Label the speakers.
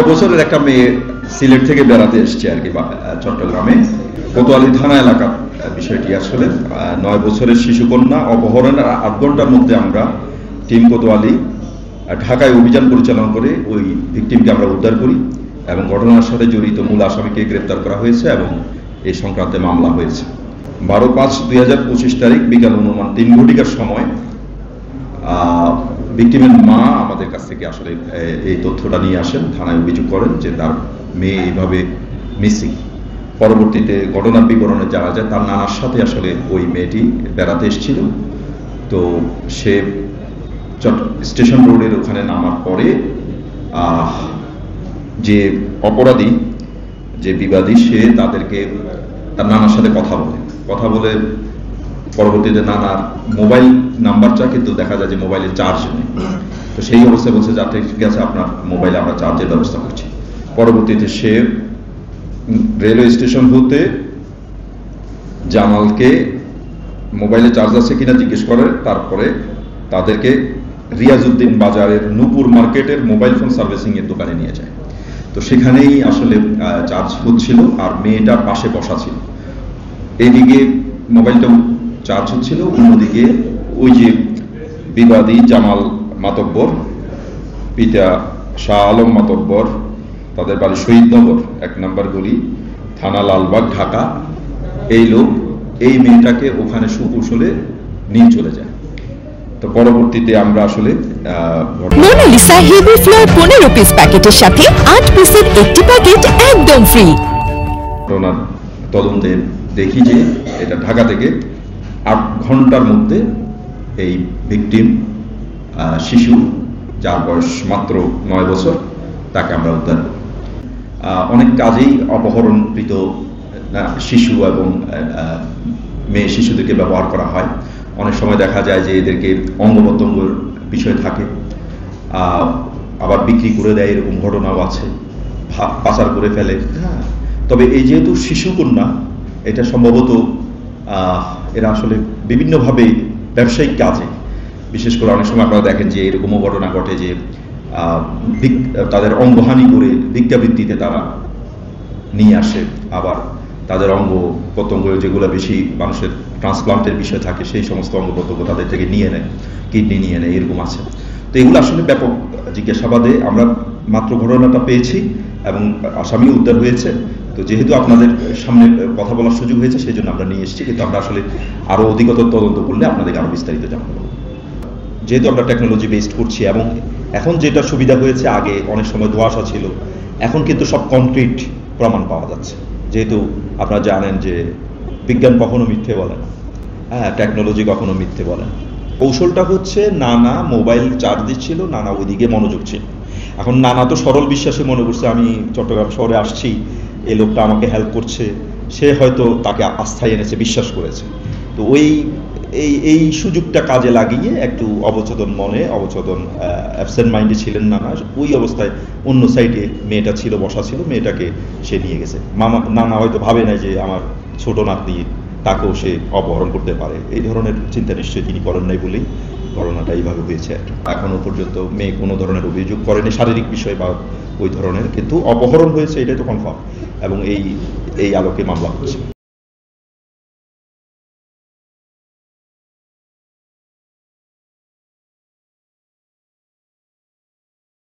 Speaker 1: 9 বছরের একটা মেয়ে সিলেট থেকে বেড়াতে এসছে আর কি চট্টগ্রামে কোতোয়ালি থানা এলাকার বিষয়টি আসলে 9 বছরের শিশুকন্যা অপহরণের 8 ঘন্টার মধ্যে আমরা টিম কোতোয়ালি ঢাকায় অভিযান পরিচালনা করে ওই ভিকটিমকে আমরা উদ্ধার করি এবং ঘটনার সাথে জড়িত মূল আসামিকে গ্রেপ্তার করা হয়েছে এবং এই সংক্রান্তে মামলা হয়েছে। 12/5/2025 তারিখ বিকাল অনুমান 3 ঘটিকার সময় ভিকটিমের মা আমাদের কাছ থেকে আসলে এই তথ্যটা নিয়ে আসেন, থানায় অভিযোগ করেন যে তার মেয়ে এইভাবে মিসিং। পরবর্তীতে ঘটনার বিবরণে জানা যায় তার নানার সাথে আসলে ওই মেয়েটি বেড়াতে এসেছিল। তো সে স্টেশন রোডের ওখানে নামার পরে যে অপরাধী যে বিবাদী সে তাদেরকে তার নানার সাথে কথা বলে পরবর্তীতে নানার মোবাইল নাম্বার চায়, কিন্তু দেখা যায় যে মোবাইলে চার্জ নেই। তো সেই অবস্থায় বলছে যাতে ঠিক আছে আপনার মোবাইলে আমরা চার্জের ব্যবস্থা করছি। পরবর্তীতে সে রেলওয়ে স্টেশন হতে জামালকে মোবাইলে চার্জ আছে কিনা জিজ্ঞেস করে, তারপরে তাদেরকে রিয়াজউদ্দিন বাজারের নূপুর মার্কেটের মোবাইল ফোন সার্ভিসিং এর দোকানে নিয়ে যায়। তো সেখানেই আসলে চার্জ হচ্ছিল আর মেয়েটার পাশে বসা ছিল। এইদিকে মোবাইলটাও চার্জ হচ্ছিল, অন্যদিকে ওই যে বিবাদী জামাল মাতব্বর, পিতা শাহ আলম মাতব্বর, তাদের বাড়ি শহীদনগর 1 নম্বর গলি, থানা লালবাগ, ঢাকা, এই লোক এই মেয়েটাকে ওখানে সুকৌশলে নিয়ে চলে যায়। তো পরবর্তীতে আমরা আসলে
Speaker 2: মোনালিসা হেভি ফ্লোর 15 পিস প্যাকেটের সাথে 8 পিসের একটি প্যাকেট একদম ফ্রি।
Speaker 1: ঘটনার তদন্তে দেখি যে এটা ঢাকা থেকে 8 ঘন্টার মধ্যে এই ভিকটিম শিশু যার বয়স মাত্র 9 বছর তাকে আমরা উদ্ধার করি। অনেক কাজেই অপহরণকৃত শিশু এবং মেয়ে শিশুদেরকে ব্যবহার করা হয়। অনেক সময় দেখা যায় যে এদেরকে অঙ্গ প্রত্যঙ্গের বিষয় থাকে, আবার বিক্রি করে দেয়, এরকম ঘটনাও আছে, পাচার করে ফেলে। হ্যাঁ, তবে এই যেহেতু শিশুকন্যা, এটা সম্ভবত এরা আসলে বিভিন্নভাবে ব্যবসায়িক কাজে, বিশেষ করে অনেক সময় আপনারা দেখেন যে এরকমও ঘটনা ঘটে যে তাদের অঙ্গহানি করে ভিক্ষাবৃত্তিতে তারা নিয়ে আসে, আবার তাদের অঙ্গ প্রত্যঙ্গ যেগুলো বেশি মানুষের ট্রান্সপ্লান্টের বিষয় থাকে সেই সমস্ত অঙ্গ প্রত্যঙ্গ তাদের থেকে নিয়ে নেয়, কিডনি নিয়ে নেয়, এরকম আছে। তো এগুলো আসলে ব্যাপক জিজ্ঞাসাবাদে আমরা মাত্র ঘটনাটা পেয়েছি এবং আসামি উদ্ধার হয়েছে। তো যেহেতু আপনাদের সামনে কথা বলার সুযোগ হয়েছে সেই জন্য আমরা নিয়ে এসেছি, কিন্তু আমরা আসলে আরও অধিকতর তদন্ত করলে আপনাদেরকে আরও বিস্তারিত জানাবো। যেহেতু আমরা টেকনোলজি বেসড করছি এবং এখন যেটা সুবিধা হয়েছে, আগে অনেক সময় ধোঁয়াশা ছিল, এখন কিন্তু সব কনক্রিট প্রমাণ পাওয়া যাচ্ছে। যেহেতু আপনারা জানেন যে বিজ্ঞান কখনো মিথ্যে বলে না, হ্যাঁ, টেকনোলজি কখনো মিথ্যে বলে না। কৌশলটা হচ্ছে নানা মোবাইল চার্জ দিচ্ছিল, নানা ওইদিকে মনোযোগ ছিল। এখন নানা তো সরল বিশ্বাসে মনে করছে আমি চট্টগ্রাম শহরে আসছি, এই লোকটা আমাকে হেল্প করছে, সে হয়তো তাকে আস্থায় এনেছে, বিশ্বাস করেছে। তো এই সুযোগটা কাজে লাগিয়ে একটু অবচেতন মনে, অ্যাবসেন্ট মাইন্ডে ছিলেন নানা, ওই অবস্থায় অন্য সাইডে মেয়েটা ছিল, বসা ছিল, মেয়েটাকে সে নিয়ে গেছে। নানা হয়তো ভাবে নাই যে আমার ছোট নাতনি, তাকেও সে অপহরণ করতে পারে, এই ধরনের চিন্তা নিশ্চয়ই তিনি করেন নাই বলেই ঘটনাটা এইভাবে হয়েছে আর কি। এখনো পর্যন্ত মেয়ে কোনো ধরনের অভিযোগ করেনি শারীরিক বিষয় বা ওই ধরনের, কিন্তু অপহরণ হয়েছে এটাই তো কনফার্ম এবং এই আলোকে মামলা হচ্ছে।